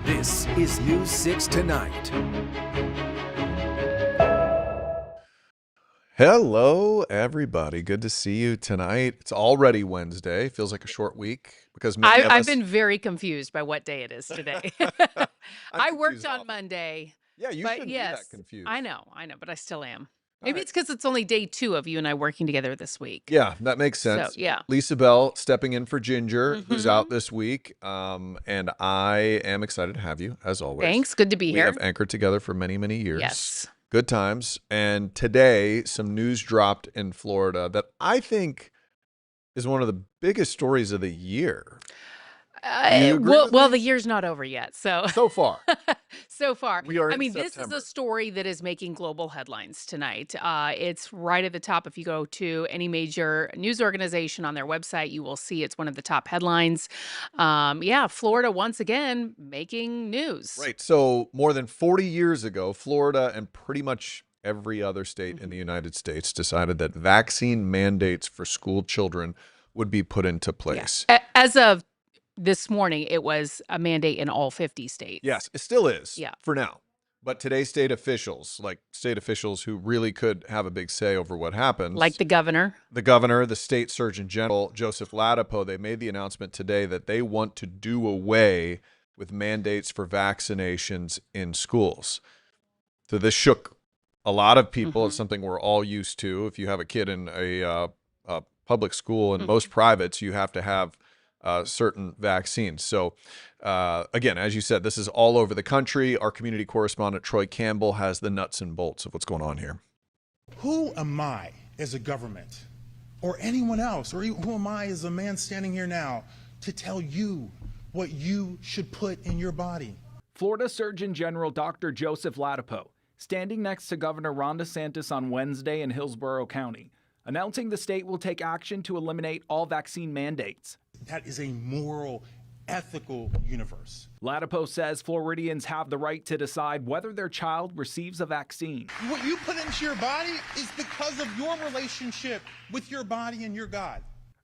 This is News 6 Tonight. Hello, everybody. Good to see you tonight. It's already Wednesday. Feels like a short week because many of I've us... been very confused by what day it is today. I worked on Monday. Yeah, you but shouldn't be yes, that confused. I know, but I still am. Maybe right. it's because it's only day 2 of you and I working together this week. Yeah, that makes sense. So, yeah. Lisa Bell stepping in for Ginger, who's out this week. And I am excited to have you, as always. Thanks. Good to be here. We have anchored together for many, many years. Yes. Good times. And today, some news dropped in Florida that I think is one of the biggest stories of the year. Well, the year's not over yet. So far. so far. We are in this is September. a story that is making global headlines tonight. It's right at the top. If you go to any major news organization on their website, you will see it's one of the top headlines. Florida once again making news. Right. So more than 40 years ago, Florida and pretty much every other state in the United States decided that vaccine mandates for school children would be put into place. Yeah. As of this morning, it was a mandate in all 50 states. Yes, it still is. Yeah. For now. But today's state officials who really could have a big say over what happens. Like the governor, the state surgeon general, Joseph Ladapo, they made the announcement today that they want to do away with mandates for vaccinations in schools. So this shook a lot of people. It's something we're all used to. If you have a kid in a public school and most privates, you have to have certain vaccines. So again, as you said, this is all over the country. Our community correspondent, Troy Campbell, has the nuts and bolts of what's going on here. Who am I as a government or anyone else, or who am I as a man standing here now to tell you what you should put in your body? Florida Surgeon General Dr. Joseph Ladapo, standing next to Governor Ron DeSantis on Wednesday in Hillsborough County, announcing the state will take action to eliminate all vaccine mandates. That is a moral, ethical universe. Ladapo says Floridians have the right to decide whether their child receives a vaccine. What you put into your body is because of your relationship with your body and your God.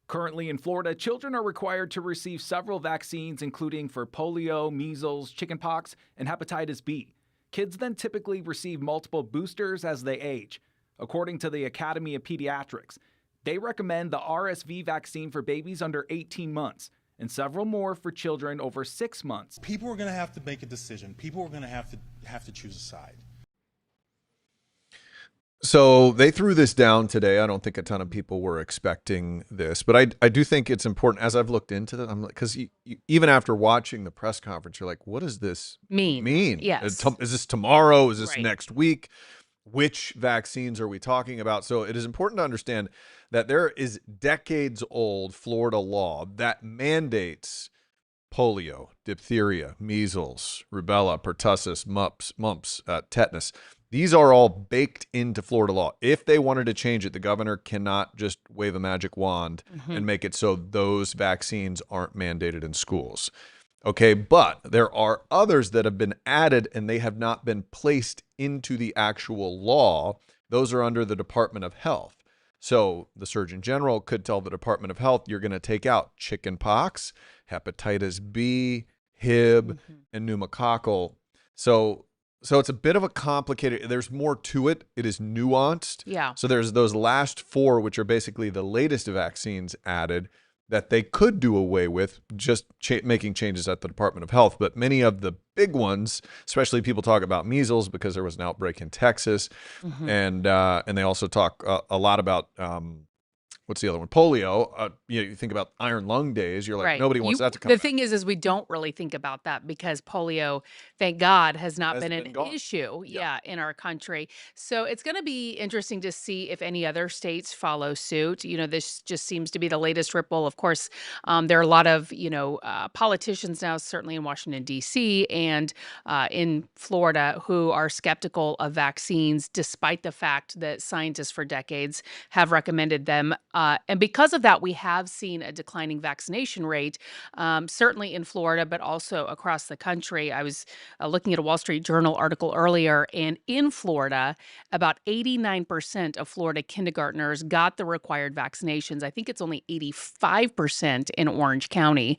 Currently in Florida, children are required to receive several vaccines, including for polio, measles, chickenpox, and hepatitis B. Kids then typically receive multiple boosters as they age. According to the Academy of Pediatrics, they recommend the RSV vaccine for babies under 18 months and several more for children over 6 months. People are going to have to make a decision. People are going to have to choose a side. So they threw this down today. I don't think a ton of people were expecting this, but I do think it's important. As I've looked into that, I'm like, because even after watching the press conference, you're like, what does this mean? Yes. Is this tomorrow? Is this Right. next week? Which vaccines are we talking about? So it is important to understand that there is decades-old Florida law that mandates polio, diphtheria, measles, rubella, pertussis, mumps, tetanus. These are all baked into Florida law. If they wanted to change it, the governor cannot just wave a magic wand and make it so those vaccines aren't mandated in schools. Okay, but there are others that have been added and they have not been placed into the actual law. Those are under the Department of Health. So the Surgeon General could tell the Department of Health, you're going to take out chickenpox, hepatitis B, Hib, and pneumococcal. So it's a bit of a complicated, there's more to it. It is nuanced. Yeah. So there's those last four, which are basically the latest vaccines added, that they could do away with, just making changes at the Department of Health. But many of the big ones, especially people talk about measles because there was an outbreak in Texas, and they also talk a lot about what's the other one? Polio. You think about iron lung days. You're like, Right. nobody wants that to come The back. thing is we don't really think about that because polio, thank God, has not Hasn't been been an gone. issue, Yeah. in our country. So it's going to be interesting to see if any other states follow suit. This just seems to be the latest ripple. Of course, there are a lot of, politicians now, certainly in Washington, D.C. and in Florida, who are skeptical of vaccines, despite the fact that scientists for decades have recommended them. And because of that, we have seen a declining vaccination rate, certainly in Florida, but also across the country. I was looking at a Wall Street Journal article earlier, and in Florida, about 89% of Florida kindergartners got the required vaccinations. I think it's only 85% in Orange County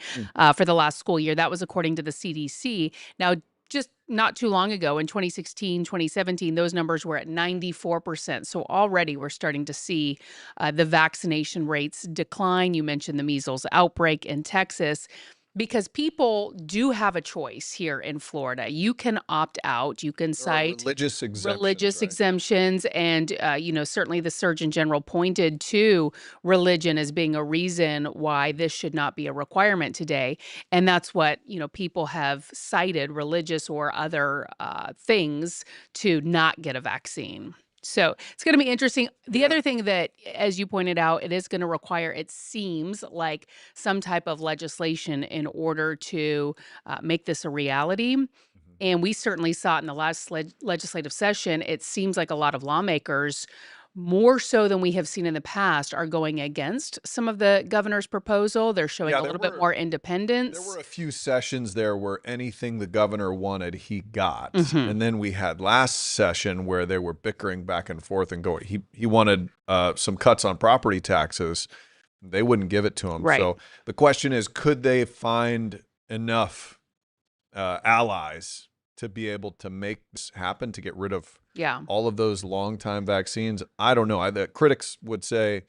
for the last school year. That was according to the CDC. Now, just not too long ago in 2016, 2017, those numbers were at 94%. So already we're starting to see the vaccination rates decline. You mentioned the measles outbreak in Texas. Because people do have a choice here in Florida. You can opt out. You can There are cite religious exemptions. religious right? exemptions, and certainly the Surgeon General pointed to religion as being a reason why this should not be a requirement today, and that's what people have cited, religious or other things, to not get a vaccine. So it's going to be interesting. The other thing that, as you pointed out, it is going to require, it seems like, some type of legislation in order to make this a reality. And we certainly saw it in the last legislative session. It seems like a lot of lawmakers, more so than we have seen in the past, are going against some of the governor's proposal. They're showing Yeah, a there little bit were- more There independence. were a few sessions there where anything the governor wanted, he got. And then we had last session where they were bickering back and forth and going, he wanted some cuts on property taxes. They wouldn't give it to him. Right. So the question is, could they find enough allies to be able to make this happen, to get rid of Yeah. all of those long-time vaccines? I don't know. The critics would say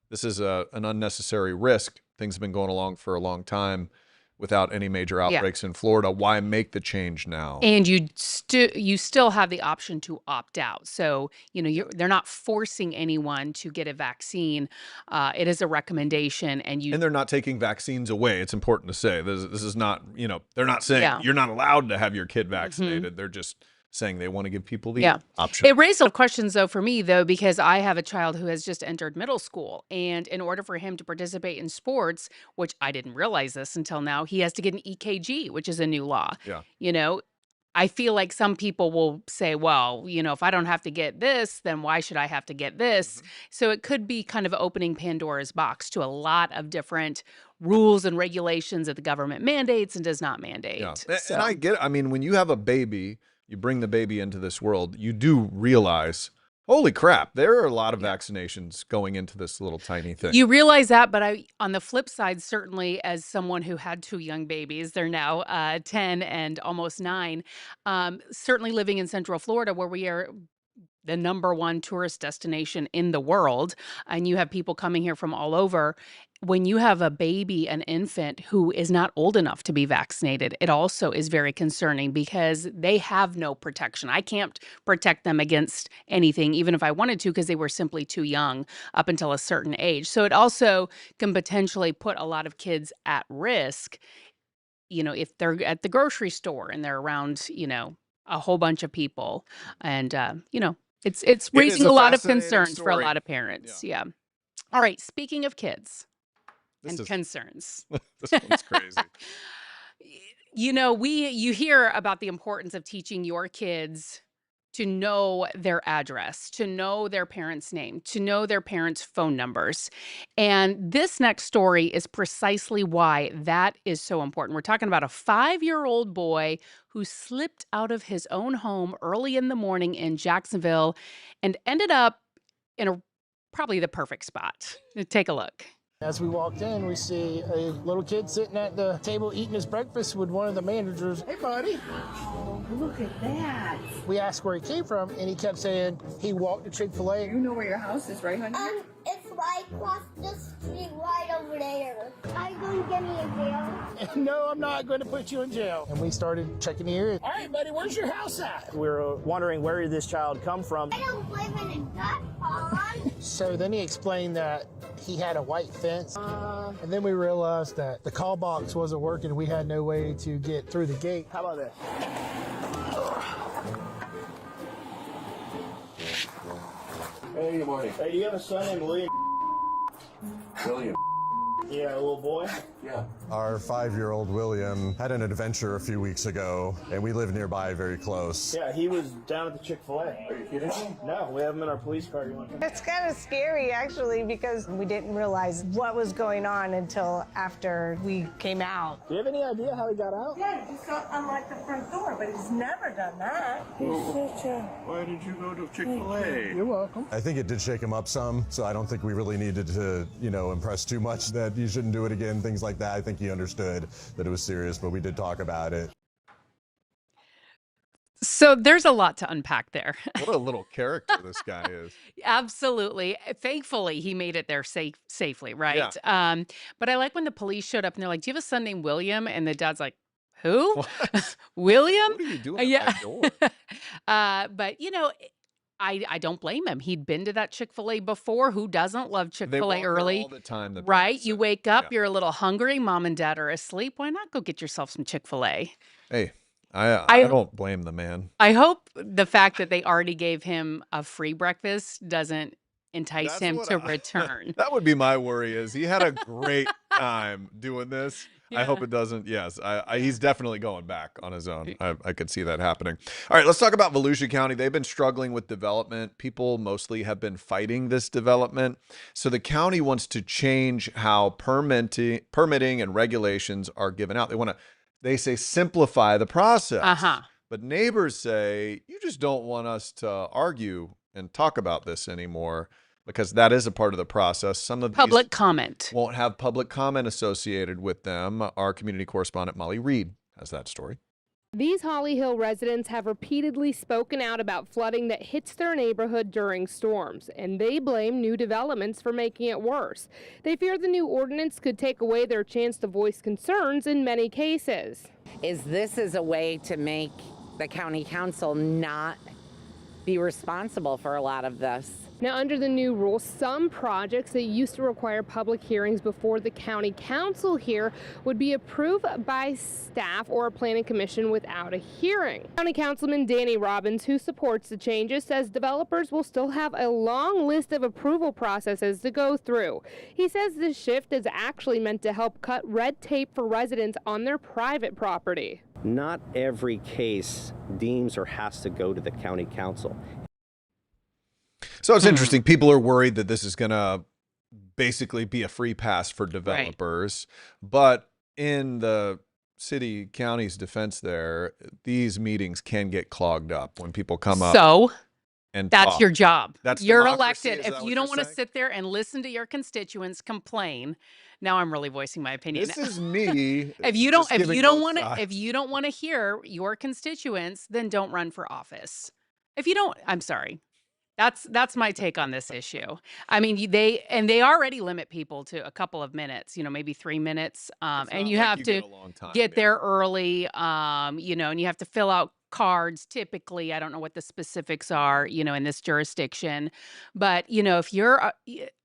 this is an unnecessary risk. Things have been going along for a long time without any major outbreaks in Florida. Why make the change now? And you still have the option to opt out. So, they're not forcing anyone to get a vaccine. It is a recommendation, and And they're not taking vaccines away. It's important to say this is not, they're not saying Yeah. you're not allowed to have your kid vaccinated. They're just saying they want to give people the Yeah. option. It raised a lot of questions, though, for me, though, because I have a child who has just entered middle school. And in order for him to participate in sports, which I didn't realize this until now, he has to get an EKG, which is a new law. Yeah. I feel like some people will say, well, if I don't have to get this, then why should I have to get this? So it could be kind of opening Pandora's box to a lot of different rules and regulations that the government mandates and does not mandate. Yeah. So, And I get it. I mean, when you have a baby, you bring the baby into this world, you do realize, holy crap, there are a lot of vaccinations going into this little tiny thing. you realize that, but on the flip side, certainly as someone who had two young babies, they're now 10 and almost 9, certainly living in Central Florida, where we are the number one tourist destination in the world, and you have people coming here from all over. When you have a baby, an infant who is not old enough to be vaccinated, it also is very concerning because they have no protection. I can't protect them against anything, even if I wanted to, because they were simply too young up until a certain age. So it also can potentially put a lot of kids at risk, if they're at the grocery store and they're around, a whole bunch of people. And, it's It is raising a a lot of fascinating concerns for a story. lot of parents. Yeah. All right. Speaking of kids This and is concerns, this one's crazy. you hear about the importance of teaching your kids to know their address, to know their parents' name, to know their parents' phone numbers. And this next story is precisely why that is so important. We're talking about a 5-year-old boy who slipped out of his own home early in the morning in Jacksonville and ended up in probably the perfect spot. Take a look. As we walked in, we see a little kid sitting at the table eating his breakfast with one of the managers. Hey, buddy. Oh, look at that. We asked where he came from, and he kept saying he walked to Chick-fil-A. You know where your house is, right, honey? It's right across the street, right over there. Are you going to get me in jail? No, I'm not going to put you in jail. And we started checking the area. All right, buddy, where's your house at? We were wondering where did this child come from. I don't live in a duck pond. So then he explained that he had a white fence. And then we realized that the call box wasn't working. We had no way to get through the gate. How about this? Hey, good morning. Hey, do you have a son named William? William. Yeah, a little boy. Yeah. Our 5-year-old William had an adventure a few weeks ago, and we live nearby very close. Yeah, he was down at the Chick-fil-A. Are you kidding me? No, we have him in our police car. You want him? It's kind of scary, actually, because we didn't realize what was going on until after we came out. Do you have any idea how he got out? Yeah, he just unlocked the front door, but he's never done that. Why did you go to Chick-fil-A? You're welcome. I think it did shake him up some, so I don't think we really needed to, impress too much that you shouldn't do it again, things like that. I think he understood that it was serious, but we did talk about it. So there's a lot to unpack there. What a little character this guy is. Absolutely. Thankfully, he made it there safely, right? But I like when the police showed up and they're like, "Do you have a son named William?" And the dad's like, "Who? What? William?" What are you doing Yeah. at my door? But I don't blame him. He'd been to that Chick-fil-A before. Who doesn't love They Chick-fil-A walk there early? all the time. the Right? parents You say. wake up, Yeah. you're a little hungry, mom and dad are asleep. Why not go get yourself some Chick-fil-A? Hey, I don't blame the man. I hope the fact that they already gave him a free breakfast doesn't entice That's him what to I- return. That would be my worry. Is he had a great time doing this? I Yeah. hope it doesn't. Yes, he's definitely going back on his own. I could see that happening. All right, let's talk about Volusia County. They've been struggling with development. People mostly have been fighting this development. So the county wants to change how permitting and regulations are given out. They say simplify the process. Uh-huh. But neighbors say, you just don't want us to argue and talk about this anymore, because that is a part of the process. Some of Public these comment. won't have public comment associated with them. Our community correspondent Molly Reed has that story. These Holly Hill residents have repeatedly spoken out about flooding that hits their neighborhood during storms, and they blame new developments for making it worse. They fear the new ordinance could take away their chance to voice concerns in many cases. This is a way to make the county council not be responsible for a lot of this. Now, under the new rules, some projects that used to require public hearings before the county council here would be approved by staff or a planning commission without a hearing. County Councilman Danny Robbins, who supports the changes, says developers will still have a long list of approval processes to go through. He says this shift is actually meant to help cut red tape for residents on their private property. Not every case deems or has to go to the county council. So it's interesting. People are worried that this is going to basically be a free pass for developers. But in the city county's defense there, these meetings can get clogged up when people come up. So and that's talk. your job. That's You're democracy? elected. Is If that you what don't you're want to saying? sit there and listen to your constituents complain, now I'm really voicing my opinion. This is me. If you just don't giving both want to sides. if you don't want to hear your constituents, then don't run for office. If you don't, I'm sorry. That's my take on this issue. I mean, they already limit people to a couple of minutes, maybe 3 minutes. It's And not you like have you to get a long time, get yeah. there early, and you have to fill out cards typically. I don't know what the specifics are, in this jurisdiction. But, if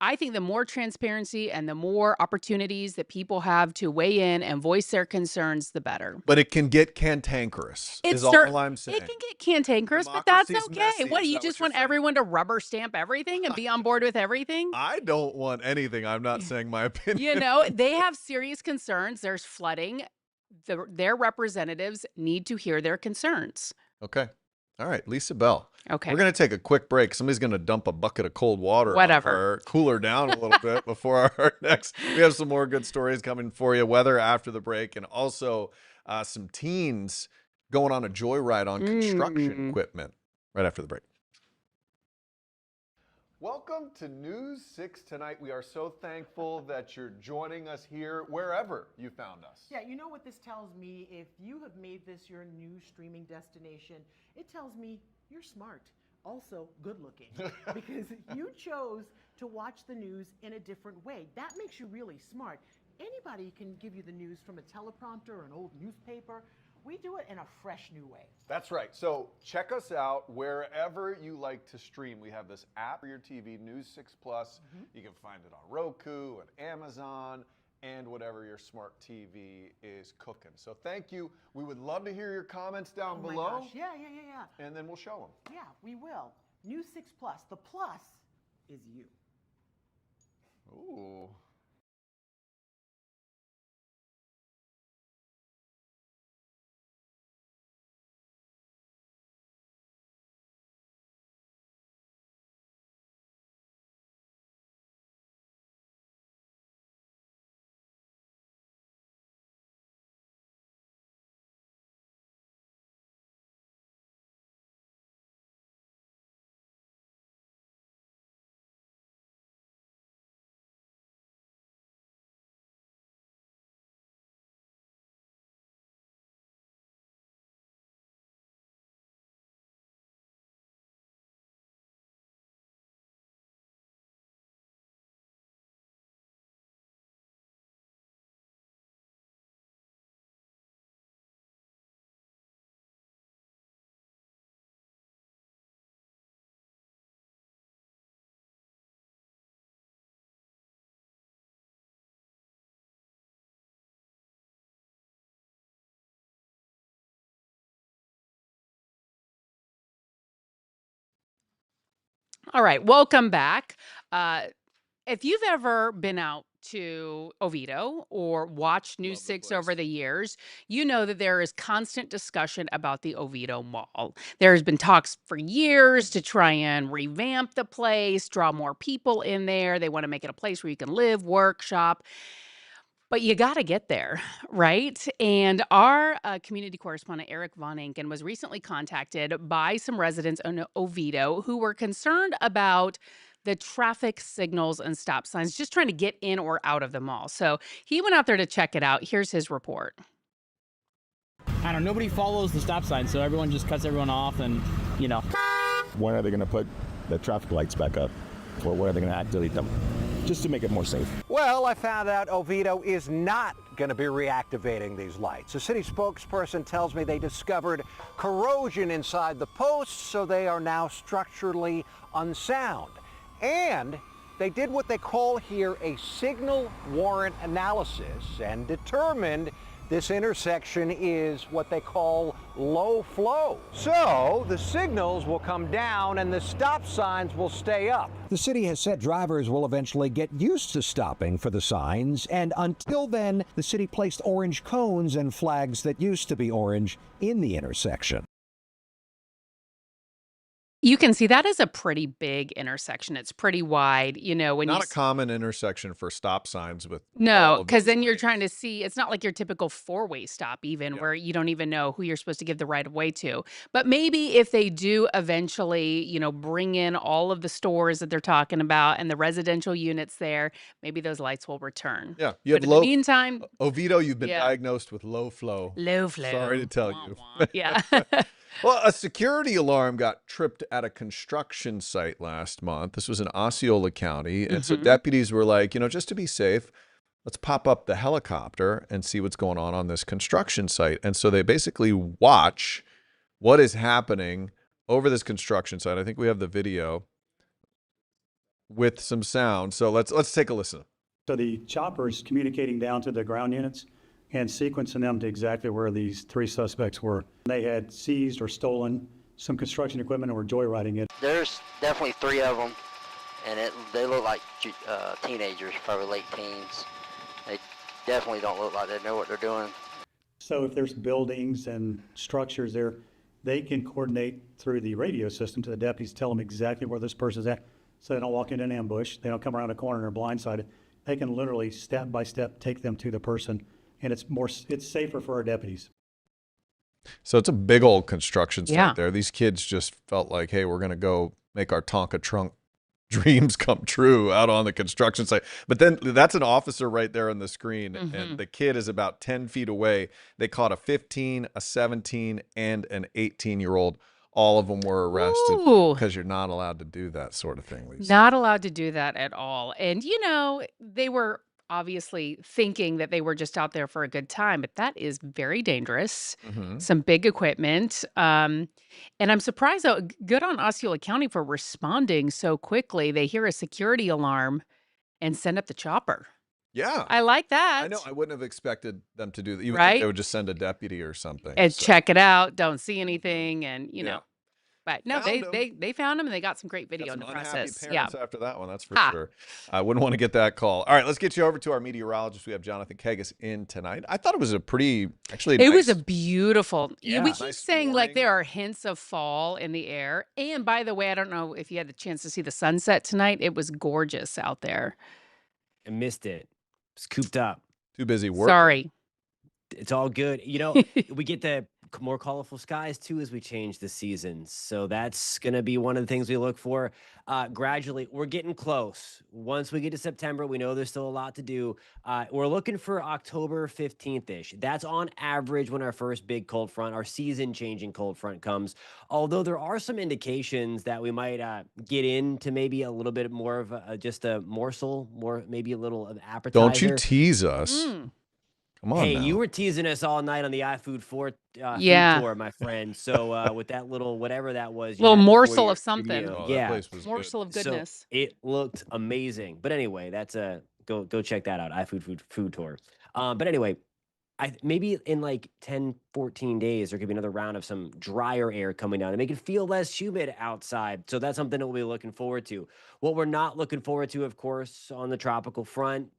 I think the more transparency and the more opportunities that people have to weigh in and voice their concerns, the better. But it can get cantankerous, is cer- all I'm saying. It can get cantankerous, but that's Democracy's okay. messy, What, do is you that just what you're want saying? everyone to rubber stamp everything and be on board with everything? I don't want anything. I'm not saying my opinion. They have serious concerns. There's flooding. Their representatives need to hear their concerns. Okay. All right, Lisa Bell. Okay. We're going to take a quick break. Somebody's going to dump a bucket of cold water on Whatever. her, cool her down a little bit before our next. We have some more good stories coming for you, weather after the break, and also some teens going on a joyride on construction equipment right after the break. Welcome to News 6 Tonight. We are so thankful that you're joining us here wherever you found us. Yeah, you know what this tells me? If you have made this your new streaming destination, it tells me you're smart, also good looking, because you chose to watch the news in a different way. That makes you really smart. Anybody can give you the news from a teleprompter or an old newspaper. We do it in a fresh new way. That's right. So check us out wherever you like to stream. We have this app for your TV, News 6 Plus. You can find it on Roku and Amazon and whatever your smart TV is cooking. So thank you. We would love to hear your comments down Oh my below. gosh. Yeah. And then we'll show them. Yeah, we will. News 6 Plus. The plus is you. Ooh. All right, welcome back. If you've ever been out to Oviedo or watched News 6 over the years, you know that there is constant discussion about the Oviedo Mall. There's been talks for years to try and revamp the place, draw more people in there. They want to make it a place where you can live, work, shop. But you got to get there, right? And our community correspondent, Eric Von Enken, was recently contacted by some residents in Oviedo who were concerned about the traffic signals and stop signs, just trying to get in or out of the mall. So he went out there to check it out. Here's his report. I don't know, nobody follows the stop sign, so everyone just cuts everyone off and, you know. When are they going to put the traffic lights back up? Or when are they going to activate them? Just to make it more safe. Well, I found out Oviedo is not going to be reactivating these lights. A city spokesperson tells me they discovered corrosion inside the posts, so they are now structurally unsound. And they did what they call here a signal warrant analysis and determined this intersection is what they call low flow. So the signals will come down and the stop signs will stay up. The city has said drivers will eventually get used to stopping for the signs, and until then, the city placed orange cones and flags that used to be orange in the intersection. You can see that is a pretty big intersection. It's pretty wide, you know, when Not you a common intersection for stop signs with all No, of because those then you're lights. trying to see, it's not like your typical four-way stop even where you don't even know who you're supposed to give the right of way to. But maybe if they do eventually, you know, bring in all of the stores that they're talking about and the residential units there, maybe those lights will return. Yeah, you But have in low. the meantime, Oviedo, you've been yeah. diagnosed with low flow. Low flow. Sorry to tell you. Yeah. Well, a security alarm got tripped at a construction site last month. This was in Osceola County. And so deputies were like, you know, just to be safe, let's pop up the helicopter and see what's going on this construction site. And so they basically watch what is happening over this construction site. I think we have the video with some sound. So let's take a listen. So the chopper's communicating down to the ground units and sequencing them to exactly where these three suspects were. They had seized or stolen some construction equipment and were joyriding it. There's definitely three of them, and they look like teenagers, probably late teens. They definitely don't look like they know what they're doing. So if there's buildings and structures there, they can coordinate through the radio system to the deputies, tell them exactly where this person's at, so they don't walk into an ambush, they don't come around a corner and are blindsided. They can literally step by step take them to the person, and it's safer for our deputies. So it's a big old construction site Yeah. there. These kids just felt like, hey, we're going to go make our Tonka trunk dreams come true out on the construction site. But then that's an officer right there on the screen, and the kid is about 10 feet away. They caught a 15, a 17, and an 18-year-old. All of them were arrested Ooh. because you're not allowed to do that sort of thing, Lisa. Not allowed to do that at all. And, they were obviously thinking that they were just out there for a good time, but that is very dangerous. Mhm. Some big equipment. And I'm surprised, though, good on Osceola County for responding so quickly. They hear a security alarm and send up the chopper. Yeah. I like that. I know. I wouldn't have expected them to do that. You would think Right? they would just send a deputy or something. And So, check it out. Don't see anything. And, yeah. But no, Found 'em. they found him and they got some great video Got in some the unhappy process. parents after that one, that's for Ha. sure. I wouldn't want to get that call. All right, let's get you over to our meteorologist. We have Jonathan Kagas in tonight. I thought it was a pretty, actually, It was a nice- beautiful. Yeah. We keep Nice saying like morning. there are hints of fall in the air. And by the way, I don't know if you had the chance to see the sunset tonight. It was gorgeous out there. I missed it. It's cooped up. Too busy working. Sorry. It's all good. We get the more colorful skies too as we change the seasons. So that's going to be one of the things we look for. Gradually, we're getting close. Once we get to September, we know there's still a lot to do. We're looking for October 15th-ish. That's on average when our first big cold front, our season-changing cold front comes. Although there are some indications that we might get into maybe a little bit more of just a morsel, maybe a little of appetizer. Don't you tease us. Come on Hey, now. you were teasing us all night on the iFood food Yeah. tour, my friend. So with that little whatever that was, you Little had before morsel your of something. studio. Oh, that yeah, place was good. Morsel of So goodness. it looked amazing. But anyway, that's a go check that out. iFood food tour. But anyway, maybe in like 10, 14 days, there could be another round of some drier air coming down to make it feel less humid outside. So that's something that we'll be looking forward to. What we're not looking forward to, of course, on the tropical front,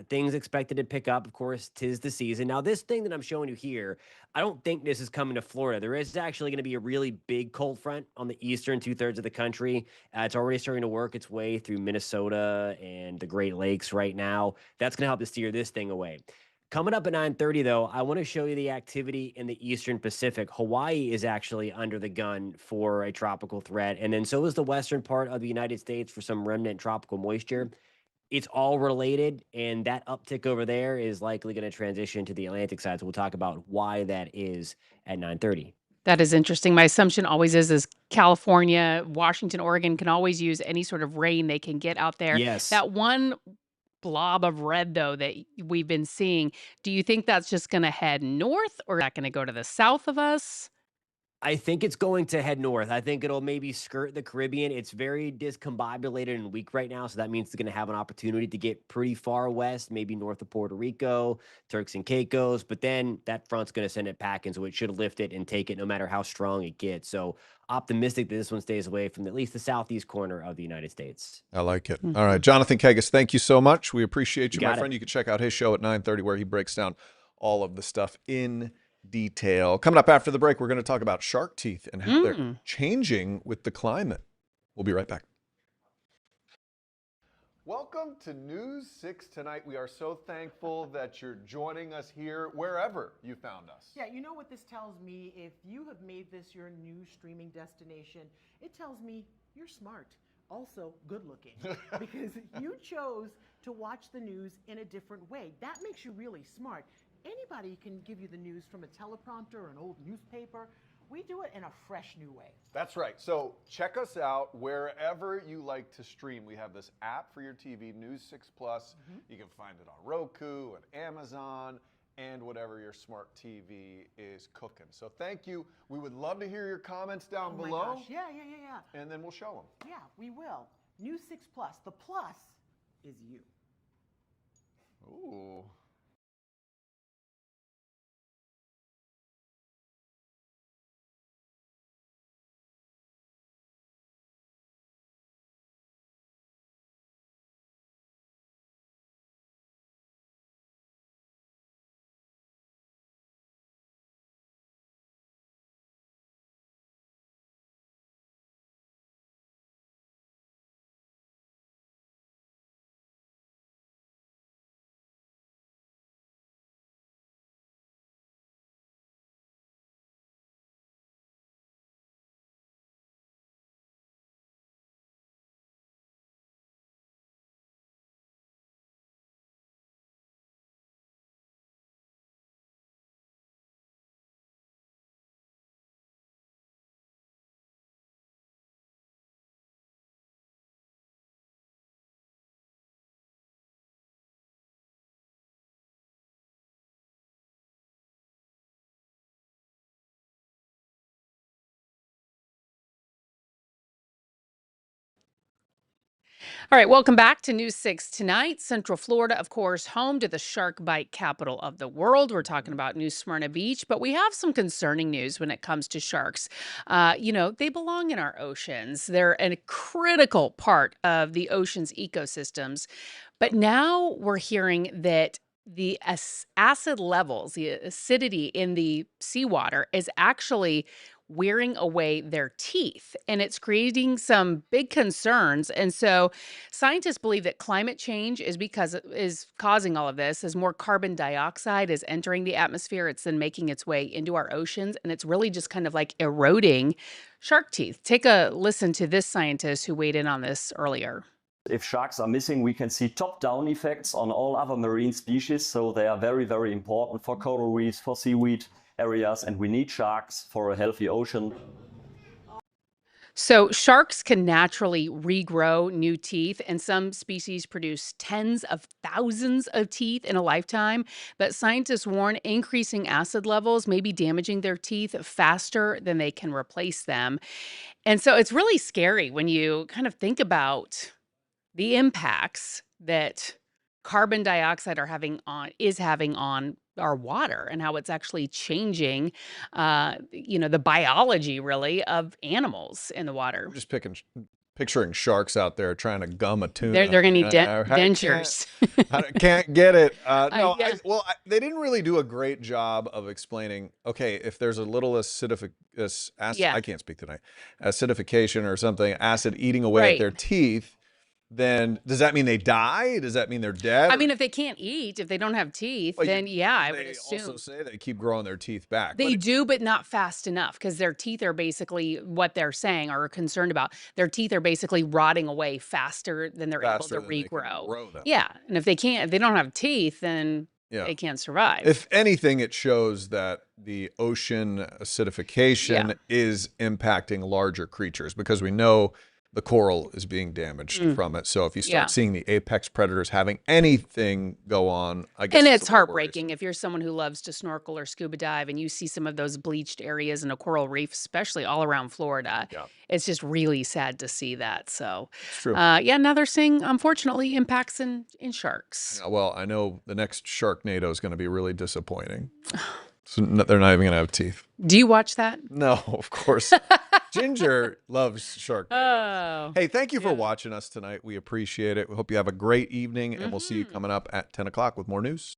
things expected to pick up. Of course, 'tis the season. Now, this thing that I'm showing you here, I don't think this is coming to Florida. There is actually going to be a really big cold front on the eastern 2/3 of the country. It's already starting to work its way through Minnesota and the Great Lakes right now. That's going to help to steer this thing away. Coming up at 9:30, though, I want to show you the activity in the Eastern Pacific. Hawaii is actually under the gun for a tropical threat, and then so is the western part of the United States for some remnant tropical moisture. It's all related, and that uptick over there is likely going to transition to the Atlantic side. So we'll talk about why that is at 9:30. That is interesting. My assumption always is California, Washington, Oregon can always use any sort of rain they can get out there. Yes. That one blob of red, though, that we've been seeing, do you think that's just going to head north or is that going to go to the south of us? I think it's going to head north. I think it'll maybe skirt the Caribbean. It's very discombobulated and weak right now, so that means it's going to have an opportunity to get pretty far west, maybe north of Puerto Rico, Turks and Caicos, but then that front's going to send it packing, so it should lift it and take it no matter how strong it gets. So optimistic that this one stays away from at least the southeast corner of the United States. I like it. All right, Jonathan Kagas, thank you so much. We appreciate you, You my got it. friend. You can check out his show at 9:30 where he breaks down all of the stuff in detail. Coming up after the break, we're going to talk about shark teeth and how they're changing with the climate. We'll be right back. Welcome to News 6 Tonight. We are so thankful that you're joining us here wherever you found us. Yeah, you know what this tells me? If you have made this your new streaming destination, it tells me you're smart. Also, good looking. Because you chose to watch the news in a different way. That makes you really smart. Anybody can give you the news from a teleprompter or an old newspaper. We do it in a fresh new way. That's right. So check us out wherever you like to stream. We have this app for your TV, News 6 Plus. You can find it on Roku and Amazon and whatever your smart TV is cooking. So thank you. We would love to hear your comments down Oh my below. gosh. Yeah. And then we'll show them. Yeah, we will. News 6 Plus. The plus is you. Ooh. All right, welcome back to News 6 tonight. Central Florida, of course, home to the shark bite capital of the world. We're talking about New Smyrna Beach, but we have some concerning news when it comes to sharks. They belong in our oceans. They're a critical part of the ocean's ecosystems. But now we're hearing that the acid levels, the acidity in the seawater is actually wearing away their teeth, and it's creating some big concerns. And so scientists believe that climate change is causing all of this. As more carbon dioxide is entering the atmosphere, it's then making its way into our oceans, and it's really just kind of like eroding shark teeth. Take a listen to this scientist who weighed in on this earlier. If sharks are missing, we can see top-down effects on all other marine species, so they are very, very important for coral reefs, for seaweed areas, and we need sharks for a healthy ocean. So sharks can naturally regrow new teeth, and some species produce tens of thousands of teeth in a lifetime. But scientists warn increasing acid levels may be damaging their teeth faster than they can replace them. And so it's really scary when you kind of think about the impacts that carbon dioxide is having on our water, and how it's actually changing, the biology really of animals in the water. I'm just picturing sharks out there trying to gum a tuna. They're going to need dentures. I can't get it. Yeah. They didn't really do a great job of explaining, okay, if there's a little I can't speak tonight, acidification or something, acid eating away at their teeth, then does that mean they die? Does that mean they're dead? I mean, if they can't eat, if they don't have teeth, then I would assume. They also say they keep growing their teeth back. They do, but not fast enough, because their teeth are basically what they're saying or are concerned about. Their teeth are basically rotting away faster than they're able to regrow. Yeah, and if they don't have teeth, then they can't survive. If anything, it shows that the ocean acidification is impacting larger creatures, because we know the coral is being damaged from it. So if you start seeing the apex predators having anything go on, I guess. And it's heartbreaking if you're someone who loves to snorkel or scuba dive and you see some of those bleached areas in a coral reef, especially all around Florida. Yeah. It's just really sad to see that. So, it's true. Now they're seeing, unfortunately, impacts in sharks. Yeah, well, I know the next Sharknado is going to be really disappointing. So they're not even going to have teeth. Do you watch that? No, of course. Ginger loves Shark. Oh. Hey, thank you for watching us tonight. We appreciate it. We hope you have a great evening, and we'll see you coming up at 10 o'clock with more news.